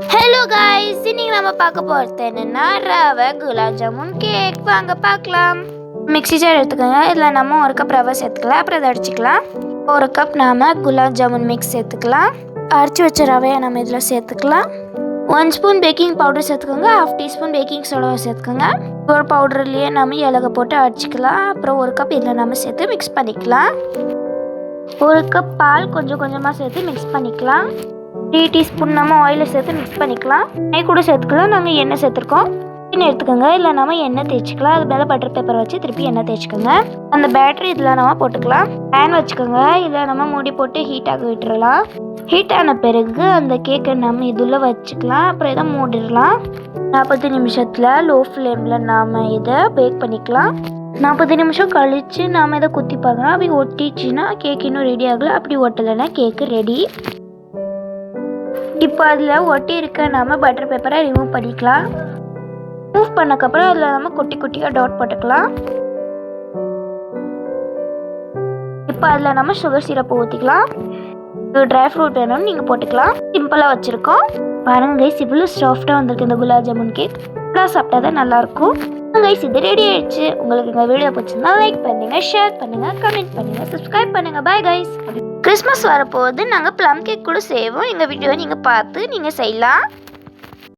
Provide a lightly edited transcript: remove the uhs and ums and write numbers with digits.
Hello guys, இன்னைக்கு நம்ம பார்க்க போகிறது என்னன்னா ரவை குலாப் ஜாமுன் கேக். வாங்க பார்க்கலாம். மிக்ஸி ஜார் எடுத்துக்கோங்க. இதில் நம்ம 1 கப் ரவை சேர்த்துக்கலாம். அப்புறம் அதை அடிச்சுக்கலாம். 1 கப் நாம குலாப் ஜாமுன் மிக்ஸ் சேர்த்துக்கலாம். அரைச்சி வச்ச ரவையை நம்ம இதில் சேர்த்துக்கலாம். 1 ஸ்பூன் பேக்கிங் பவுடர் சேர்த்துக்கோங்க. 1/2 டீஸ்பூன் பேக்கிங் சோடாவை சேர்த்துக்கோங்க. ஒரு பவுடர்லேயே நம்ம ஏலக்காய் போட்டு அடிச்சுக்கலாம். அப்புறம் 1 கப் இதில் நம்ம சேர்த்து மிக்ஸ் பண்ணிக்கலாம். 1 கப் பால் கொஞ்சம் கொஞ்சமாக சேர்த்து மிக்ஸ் பண்ணிக்கலாம். 3 டீஸ்பூன் நம்ம ஆயிலை சேர்த்து மிக்ஸ் பண்ணிக்கலாம். நெய் கூட சேர்த்துக்கலாம். நாங்கள் எண்ணெய் சேர்த்துருக்கோம். எண்ணெய் எடுத்துக்கோங்க. இல்லை நம்ம எண்ணெய் தேய்ச்சிக்கலாம். அது மேலே பட்டர் பேப்பர் வச்சு திருப்பி எண்ணெய் தேய்ச்சிக்கோங்க. அந்த பேட்டரி இதில் நம்ம போட்டுக்கலாம். பேன் வச்சுக்கோங்க. இதில் நம்ம மூடி போட்டு ஹீட் ஆக விட்டுறலாம். ஹீட் ஆன பிறகு அந்த கேக்கை நம்ம இதில் வச்சுக்கலாம். அப்புறம் இதை மூடிடலாம். 40 நிமிஷத்தில் லோ ஃப்ளேமில் நாம் இதை பேக் பண்ணிக்கலாம். 40 நிமிஷம் கழித்து நாம் இதை குத்தி பார்க்கலாம். அப்படி ஒட்டிச்சுன்னா கேக் இன்னும் ரெடி ஆகலை. அப்படி ஒட்டலைன்னா கேக்கு ரெடி. இப்போ அதில் ஒட்டி இருக்க நம்ம பட்டர் பேப்பரை ரிமூவ் பண்ணிக்கலாம். ரிமூவ் பண்ணக்கப்புறம் அதில் நம்ம குட்டி குட்டியாக டாட் போட்டுக்கலாம். இப்போ அதில் நம்ம சுகர் சிரப்பு ஊற்றிக்கலாம். ட்ரை ஃப்ரூட் வேணும்னு நீங்கள் போட்டுக்கலாம். சிம்பிளாக வச்சுருக்கோம். பாருங்க கைஸ், இவ்வளோ சாஃப்டாக வந்திருக்கு இந்த குலாப் ஜாமுன் கேக். நல்லா சாப்பிட்டா தான் நல்லாயிருக்கும். கைஸ், இது ரெடி ஆயிடுச்சு. உங்களுக்கு இந்த வீடியோ பிடிச்சிருந்தா லைக் பண்ணுங்கள், ஷேர் பண்ணுங்கள், கமெண்ட் பண்ணுங்கள், சப்ஸ்கிரைப் பண்ணுங்கள். Bye guys. கிறிஸ்மஸ் வரப்போகுது. நாங்கள் ப்ளம் கேக் கூட செய்வோம். எங்கள் வீடியோவை நீங்கள் பார்த்து நீங்கள் செய்யலாம்.